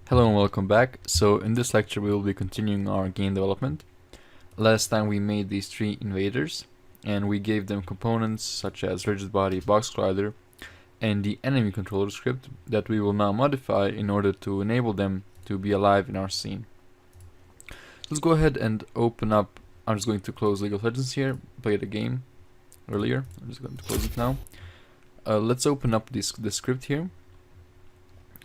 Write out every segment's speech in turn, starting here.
Hello and welcome back. So in this lecture we will be continuing our game development. Last time we made these three invaders and we gave them components such as rigid body, box collider, and the enemy controller script that we will now modify in order to enable them to be alive in our scene. Let's go ahead and open up. I'm just going to close League of Legends here, played the game earlier. I'm just going to close it now. Let's open up this script here.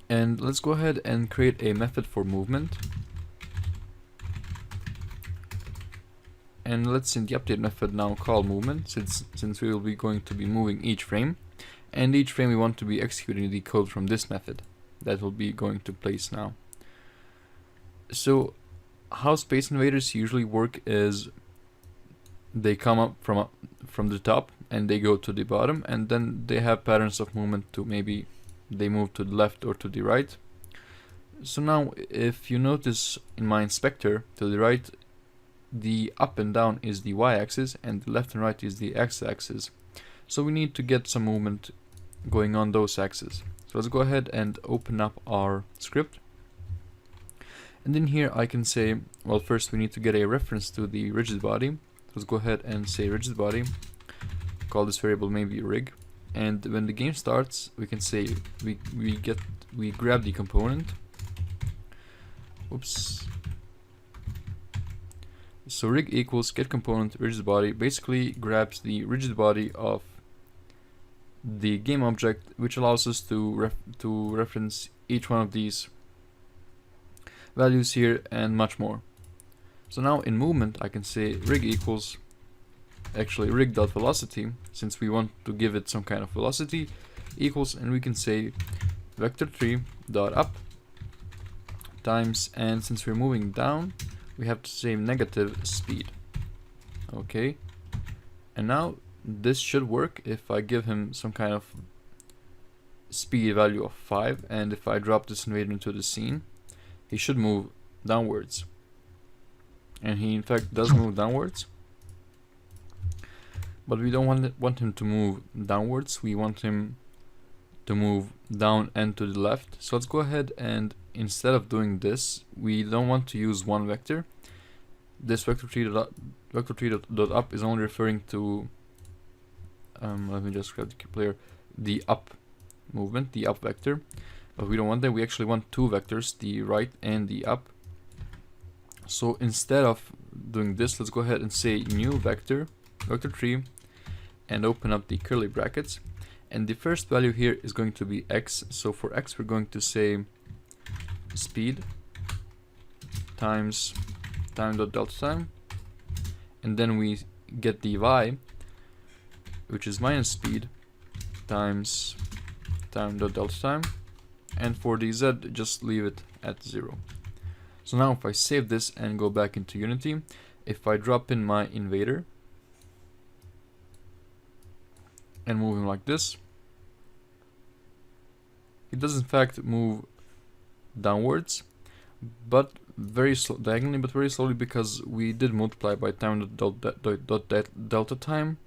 And let's go ahead and create a method for movement. And let's in the update method now call movement, since we will be going to be moving each frame. And each frame we want to be executing the code from this method that will be going to place now. So how Space Invaders usually work is they come up from the top and they go to the bottom, and then they have patterns of movement to maybe they move to the left or to the right. So now if you notice in my inspector, to the right the up and down is the y-axis and the left and right is the x-axis. So we need to get some movement going on those axes. So let's go ahead and open up our script. And in here I can say, well, first we need to get a reference to the rigid body. Let's go ahead and say rigid body, call this variable maybe rig. And when the game starts, we can say we grab the component. Oops. So rig equals get component rigid body basically grabs the rigid body of the game object, which allows us to reference each one of these values here and much more. So now in movement I can say rig equals actually rig.velocity, since we want to give it some kind of velocity, equals, and we can say vector3.up times, and since we're moving down we have to say negative speed. Okay, and now this should work if I give him some kind of speed value of 5, and if I drop this invader into the scene he should move downwards, and he in fact does move downwards. But we don't want him to move downwards, we want him to move down and to the left. So let's go ahead and instead of doing this, we don't want to use one vector. This vector3.up is only referring to, let me just grab the player, the up movement, the up vector. But we don't want that, we actually want two vectors, the right and the up. So instead of doing this, let's go ahead and say new vector, vector3, and open up the curly brackets, and the first value here is going to be x. So for x we're going to say speed times time.delta time, and then we get the y, which is minus speed times time.delta time, and for the z just leave it at 0. So now if I save this and go back into Unity, if I drop in my invader and move him like this, it does in fact move downwards, but very diagonally, but very slowly, because we did multiply by time.delta time,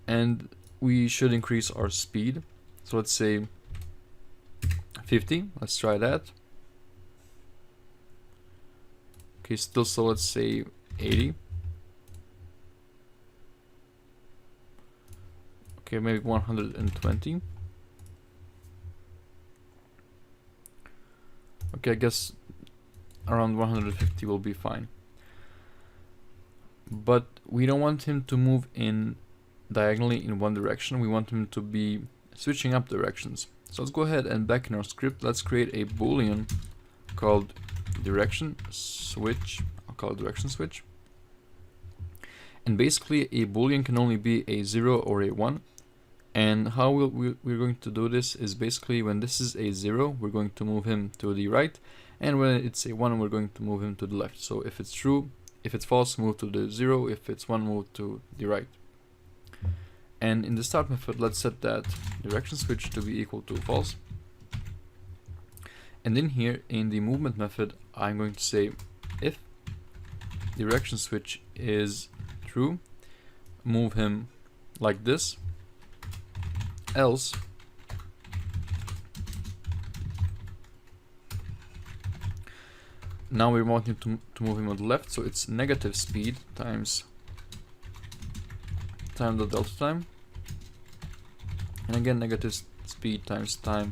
and we should increase our speed. So let's say 50. Let's try that. Okay, still slow. Let's say 80. Okay, maybe 120. Okay, I guess around 150 will be fine. But we don't want him to move in diagonally in one direction. We want him to be switching up directions. So let's go ahead and back in our script, let's create a boolean called direction switch. I'll call it direction switch. And basically a boolean can only be a 0 or a 1. And how we're going to do this is basically when this is a 0, we're going to move him to the right, and when it's a 1, we're going to move him to the left. So if it's true, if it's false, move to the 0, if it's 1, move to the right. And in the start method, let's set that direction switch to be equal to false. And in here, in the movement method, I'm going to say if direction switch is true, move him like this, else Now we're wanting to move him on the left, so it's negative speed times time dot delta time, and again negative speed times time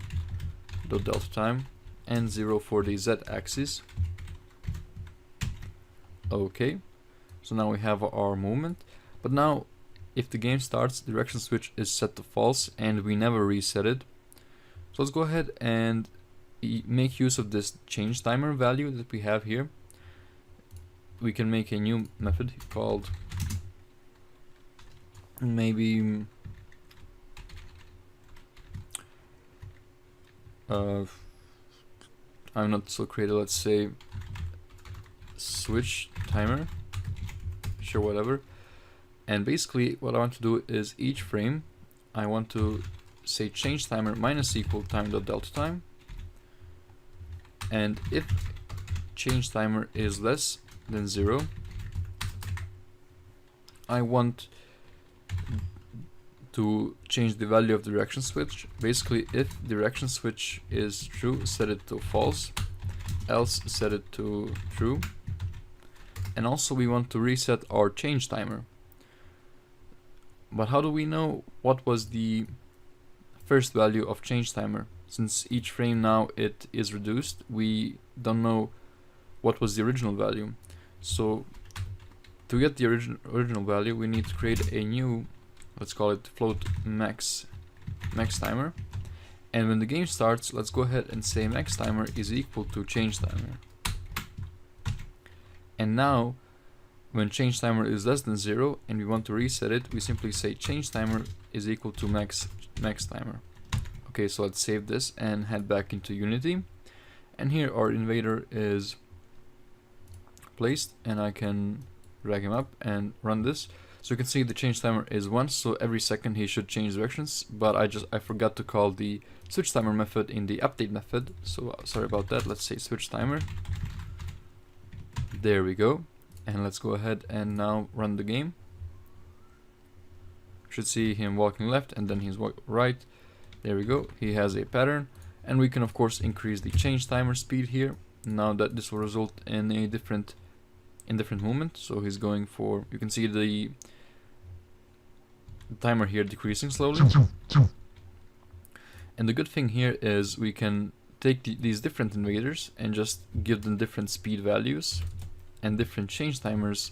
dot delta time, and 0 for the z axis. Okay, so now we have our movement, but now if the game starts, the direction switch is set to false and we never reset it. So let's go ahead and make use of this change timer value that we have here. We can make a new method called maybe I'm not so creative, let's say switch timer, sure, whatever. And basically what I want to do is each frame I want to say change timer minus equal time dot delta time, and if change timer is less than 0, I want to change the value of the direction switch. Basically, if direction switch is true, set it to false, else set it to true. And also we want to reset our change timer. But how do we know what was the first value of change timer? Since each frame now it is reduced, we don't know what was the original value. So to get the original value, we need to create a new, let's call it float max timer. And when the game starts, let's go ahead and say max timer is equal to change timer. And now when change timer is less than 0 and we want to reset it, we simply say change timer is equal to max timer. Okay, so let's save this and head back into Unity. And here our invader is placed, and I can drag him up and run this. So you can see the change timer is 1, so every second he should change directions, but I forgot to call the switch timer method in the update method, so sorry about that. Let's say switch timer. There we go. And let's go ahead and now run the game. Should see him walking left and then he's walking right. There we go. He has a pattern, and we can of course increase the change timer speed here. Now that this will result in a different movement. So he's going for, you can see the timer here decreasing slowly. And the good thing here is we can take these different invaders and just give them different speed values and different change timers,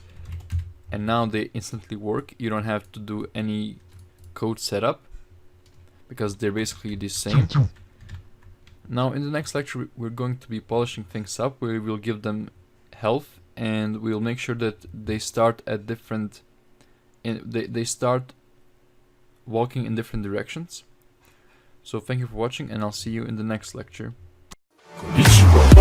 and now they instantly work. You don't have to do any code setup because they're basically the same. Now in the next lecture we're going to be polishing things up. We will give them health, and we'll make sure that they start at different they start walking in different directions. So thank you for watching, and I'll see you in the next lecture. Konnichiwa.